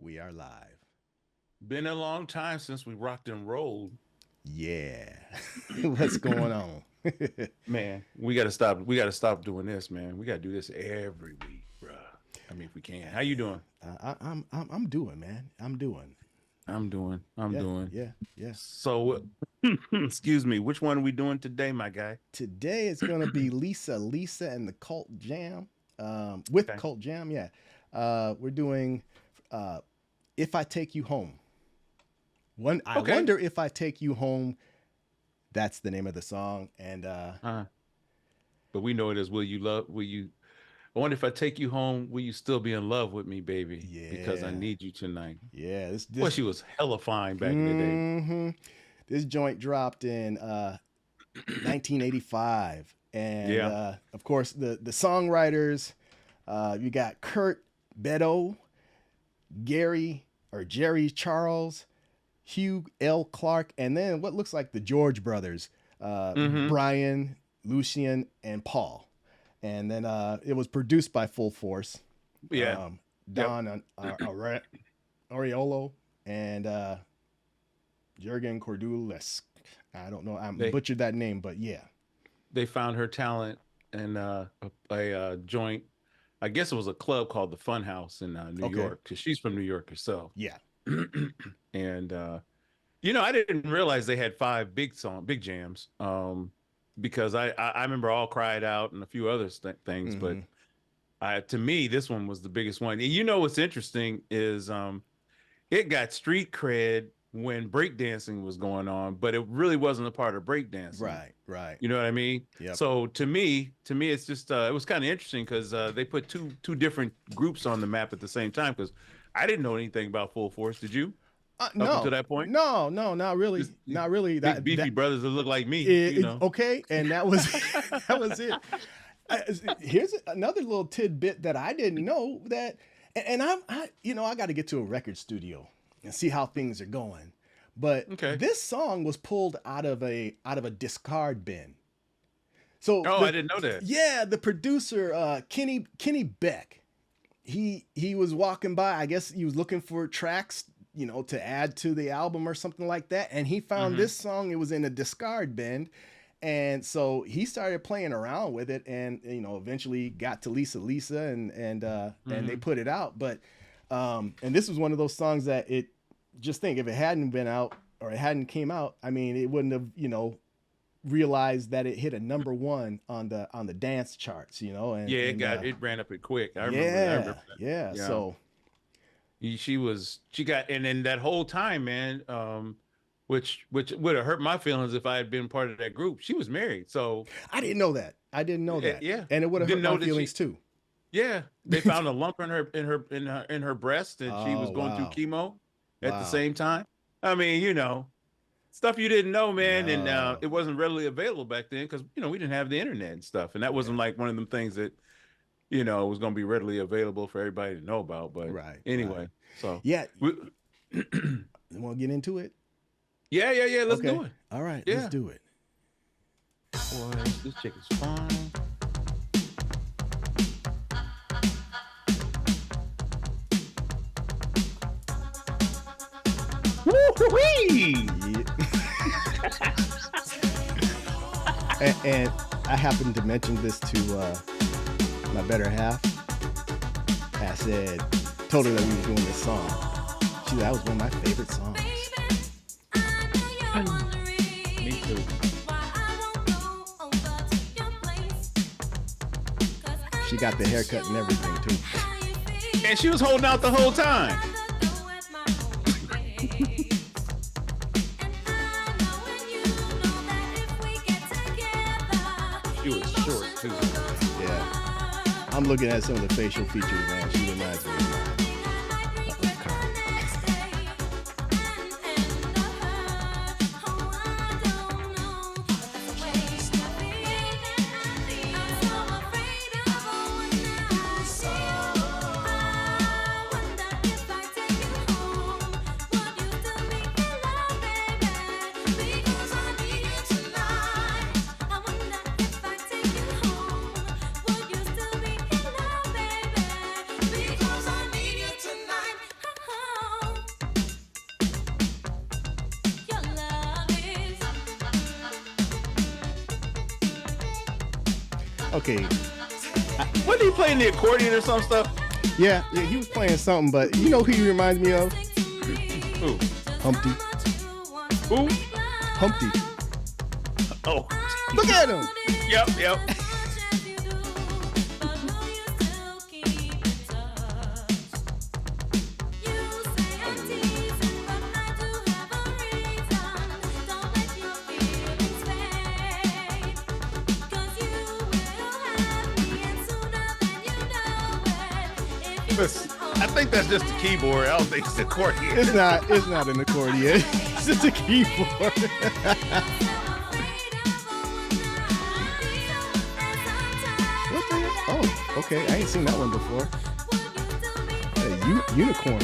We are live. Been a long time since we rocked and rolled. Yeah. What's going on? Man, we gotta stop. We gotta stop doing this, man. We gotta do this every week, bro. I mean, if we can. How you doing? I'm doing, man. I'm doing. I'm doing. Yeah. So, excuse me. Which one are we doing today, my guy? Today it's gonna be Lisa and the Cult Jam. With Okay. Cult Jam, yeah. We're doing If I Take You Home. I Okay. wonder if I take you home. That's the name of the song, and But we know it as Will You Love? Will you? I wonder if I take you home, will you still be in love with me, baby? Because I yeah, need you tonight. yeah. This Well, this she was hella fine back in the day. hmm This joint dropped in 1985, and Yeah. of course the songwriters. You got Kurt Beto, Jerry Charles, Hugh L. Clark, and then what looks like the George brothers, Mm-hmm. Brian, Lucien, and Paul. And then it was produced by Full Force, Yeah. Yep. Don Ariolo, and Jurgen Cordules. I don't know. I They butchered that name, but yeah. they found her talent in a joint. I guess it was a club called the Fun House in New Okay. York, because she's from New York herself. Yeah. And I didn't realize they had five big jams. Because I remember All Cried Out and a few other things, but hmm to me this one was the biggest one. And what's interesting is it got street cred when breakdancing was going on, but it really wasn't a part of breakdancing. Right. You know what I mean? Yep. So to me, it's just it was kind of interesting because they put two different groups on the map at the same time. Because I didn't know anything about Full Force. Did you? Up until No, that point, not really. just Not really. big beefy brothers that look like me. Okay, and that was that was it. Here's another little tidbit that I didn't know that, and I got to get to a record studio and see how things are going. But Okay. this song was pulled out of a discard bin. So Oh, I didn't know that. yeah, the producer Kenny Beck, he was walking by. I guess he was looking for tracks, to add to the album or something like that, and he found Hmm. this song. It was in a discard bin, and so he started playing around with it, and eventually got to Lisa, and they Hmm. put it out. But and this was one of those songs that just think if it hadn't been out or it hadn't came out, I mean, it wouldn't have realized that it hit a number one on the dance charts, and Yeah, it ran up it quick. I remember that. yeah. Yeah. So She got, and then that whole time, man, which would have hurt my feelings if I had been part of that group. She was married, so I didn't know that. yeah, And it would have hurt didn't know my that feelings too. yeah, they found a lump in her breast, and she was Oh, going through wow. chemo at the Wow. same time. I mean, stuff you didn't know, man, and No. it wasn't readily available back then because we didn't have the internet and stuff, and that wasn't like one of them things that was going to be readily available for everybody to know about. But Right. anyway, so Yeah. we, You want to get into it? yeah, let's Okay. do it. All right. Yeah. Let's do it. Boy, this chick is fine. Woo-wee! Yeah. And I happened to mention this to my better half. I told her that we were doing this song. That was one of my favorite songs. Me too. She got the haircut and everything too. And she was holding out the whole time. She was short too. Yeah. I'm looking at some of the facial features, man. She reminds me of Cardi. Okay. Wasn't he playing the accordion or some stuff? Yeah, he was playing something, but you know who he reminds me of? Who? Humpty. Who? Humpty. Oh. Look at him. Yep. I think that's just a keyboard. I don't think it's an accordion. It's not an accordion. It's just a keyboard. What the heck? Oh, okay. I ain't seen that one before. Unicorn.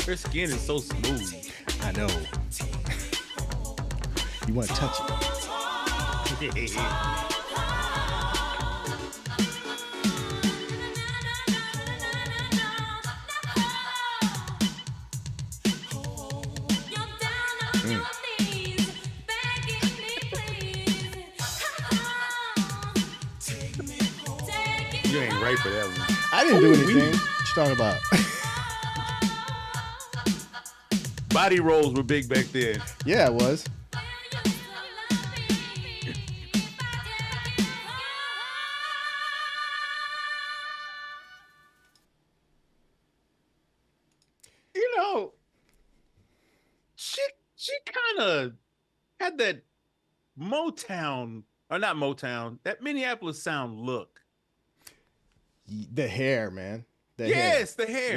Her skin is so smooth. I know. You want to touch it? You ain't right for that one. I didn't do anything. What you talking about? Body rolls were big back then. Yeah, it was. You know, she kind of had that Motown, or not Motown, that Minneapolis sound look. The hair, man. The hair.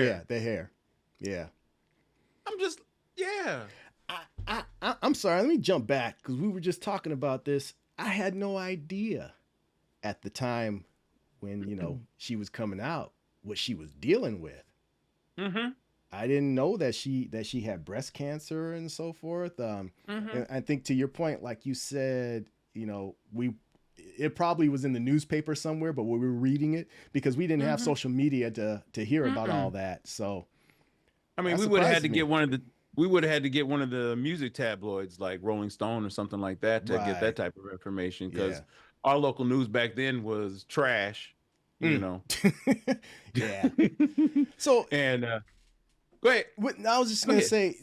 Yeah, the hair. Yeah. I'm just, yeah. I'm sorry. Let me jump back because we were just talking about this. I had no idea at the time when, you know, she was coming out what she was dealing with. Mm-hmm. I didn't know that she had breast cancer and so forth. And I think to your point, like you said, you know, it probably was in the newspaper somewhere, but we were reading it because we didn't have social media to hear about all that. So, I mean, we would have had to get one of the music tabloids like Rolling Stone or something like that to get that type of information because our local news back then was trash, you know. Yeah. So, and go ahead. I was just going to say,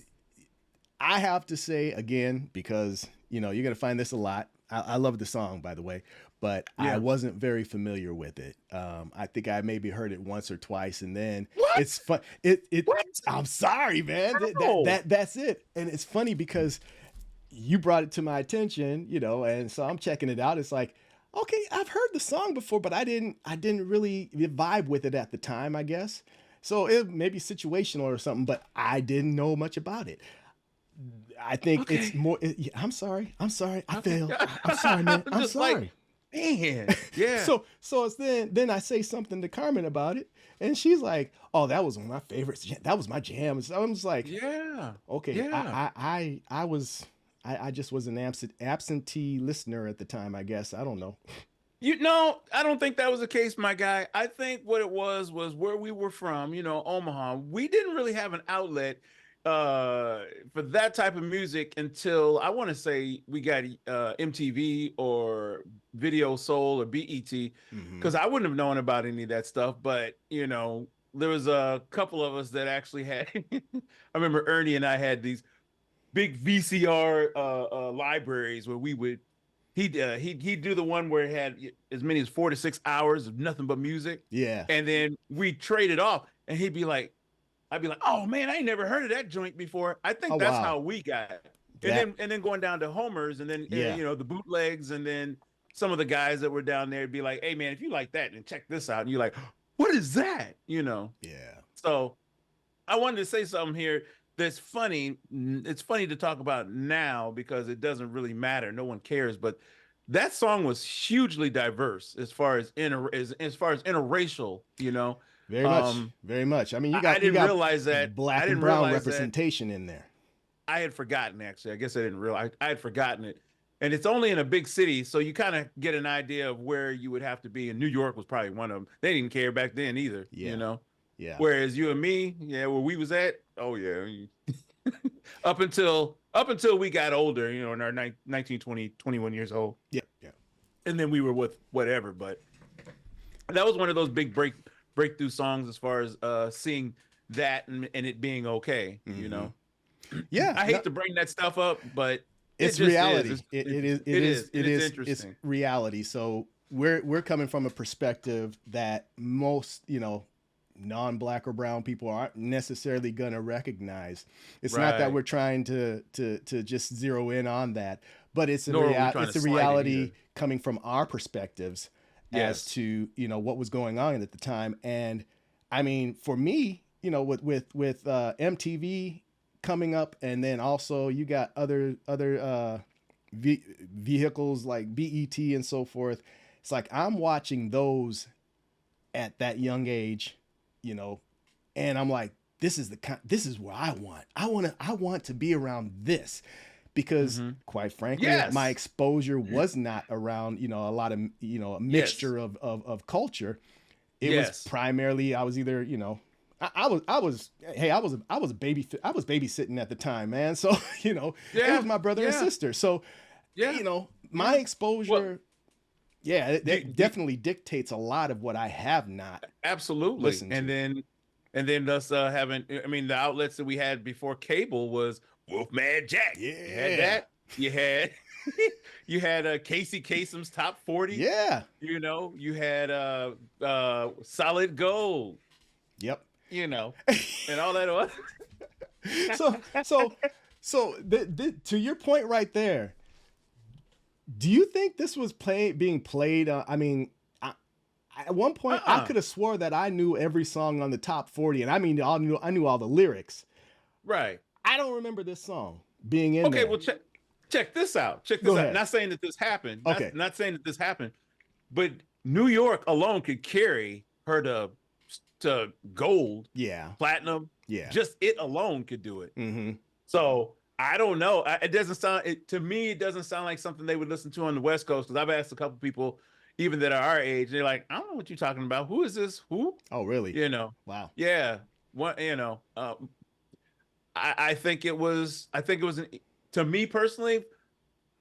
I have to say again, because, you know, you're going to find this a lot. I love the song, by the way, but I wasn't very familiar with it. I think I maybe heard it once or twice, and then it's fun. I'm sorry, man. That's it. And it's funny because you brought it to my attention, you know, and so I'm checking it out. It's like, okay, I've heard the song before, but I didn't really vibe with it at the time, I guess. So it may be situational or something, but I didn't know much about it. I think it's more. I'm sorry. I failed. I'm sorry, man. I'm sorry. Like, man, yeah. So it's then I say something to Carmen about it, and she's like, "Oh, that was one of my favorites. That was my jam." So I'm just like, "Yeah, okay." Yeah. I just was an absentee listener at the time, I guess. I don't know. You know, I don't think that was the case, my guy. I think what it was where we were from. You know, Omaha. We didn't really have an outlet for that type of music until I want to say we got MTV or Video Soul or BET, because I wouldn't have known about any of that stuff. But you know, there was a couple of us that actually had. I remember Ernie and I had these big VCR libraries where we would. He'd do the one where it had as many as 4 to 6 hours of nothing but music. Yeah, and then we traded off, and he'd be like, I'd be like, oh man, I ain't never heard of that joint before. I think Oh, that's wow. how we got it. That, And then going down to Homer's, and then yeah. you know, the bootlegs, and then some of the guys that were down there would be like, hey man, if you like that, then check this out. And you're like, what is that? You know? Yeah. So I wanted to say something here that's funny. It's funny to talk about now because it doesn't really matter. No one cares. But that song was hugely diverse as far as as far as interracial, you know. Very much. Very much. I mean, I didn't realize that black I didn't and brown realize representation in there. I had forgotten, actually. I guess I didn't realize. I had forgotten it. And it's only in a big city, so you kind of get an idea of where you would have to be. And New York was probably one of them. They didn't care back then either, you know? Yeah. Whereas you and me, yeah, where we was at, oh yeah. up until we got older, you know, in our 19, 20, 21 years old. Yeah. Yeah. And then we were with whatever. But that was one of those big breakthrough songs as far as seeing that and it being okay, you know? Yeah. I hate to bring that stuff up, but it's reality. It is interesting. It's reality. So we're coming from a perspective that most, you know, non-black or brown people aren't necessarily going to recognize. It's not that we're trying to just zero in on that, but it's a reality coming from our perspectives as to, you know, what was going on at the time. And I mean, for me, you know, with MTV coming up, and then also you got other vehicles like BET and so forth. It's like I'm watching those at that young age, you know, and I'm like, this is where I want to be around this, because quite frankly, my exposure was not around, you know, a lot of, you know, a mixture of culture. It was primarily, I was either, you know, I was babysitting at the time, man. So, you know, it was my brother and sister. So, you know, my exposure, it definitely dictates a lot of what I have not listened to. And then us having, I mean, the outlets that we had before cable was Wolfman Jack. Yeah. You had that. You had you had Casey Kasem's Top 40. Yeah. You know, you had Solid Gold. Yep. You know, and all that was. So to your point right there, do you think this was being played? I mean, at one point I could have swore that I knew every song on the Top 40, and I mean, I knew all the lyrics. Right. I don't remember this song being in there. Okay, well, check this out. Check this out. Not saying that this happened. Okay. Not saying that this happened, but New York alone could carry her to gold, platinum, just it alone could do it. So I don't know. It doesn't sound to me. It doesn't sound like something they would listen to on the West Coast, because I've asked a couple people, even that are our age, they're like, I don't know what you're talking about. Who is this? Who? Oh, really? You know? Wow. Yeah. What? You know? I think it was. To me personally,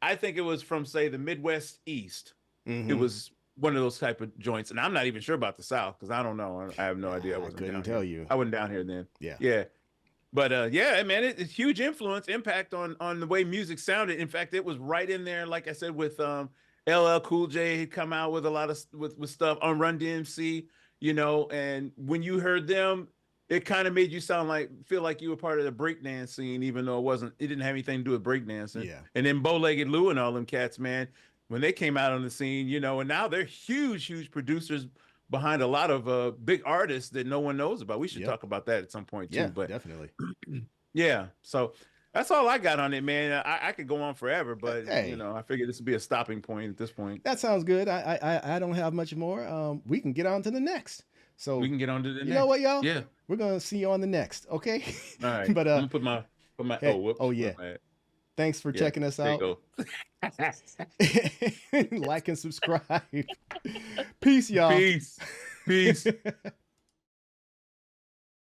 I think it was from, say, the Midwest East. It was one of those type of joints, and I'm not even sure about the South, because I don't know. I have no idea. I couldn't tell you. I wasn't down here then. Yeah. But man, it's huge impact on the way music sounded. In fact, it was right in there, like I said, with LL Cool J had come out with a lot of with stuff on Run DMC, you know, and when you heard them, it kind of made you feel like you were part of the breakdance scene, even though it didn't have anything to do with breakdancing. Yeah. And then Bow-Legged Lou and all them cats, man, when they came out on the scene, you know, and now they're huge producers behind a lot of big artists that no one knows about. We should talk about that at some point too. Yeah, but definitely. Yeah. So that's all I got on it, man. I could go on forever, but you know, I figured this would be a stopping point at this point. That sounds good. I don't have much more. We can get on to the next. So we can get on to the next. You know what, y'all? Yeah. We're gonna see you on the next. Okay. All right. But I'm gonna put my whoops. Oh yeah. Thanks for checking us out. Like and subscribe. Peace, y'all. Peace.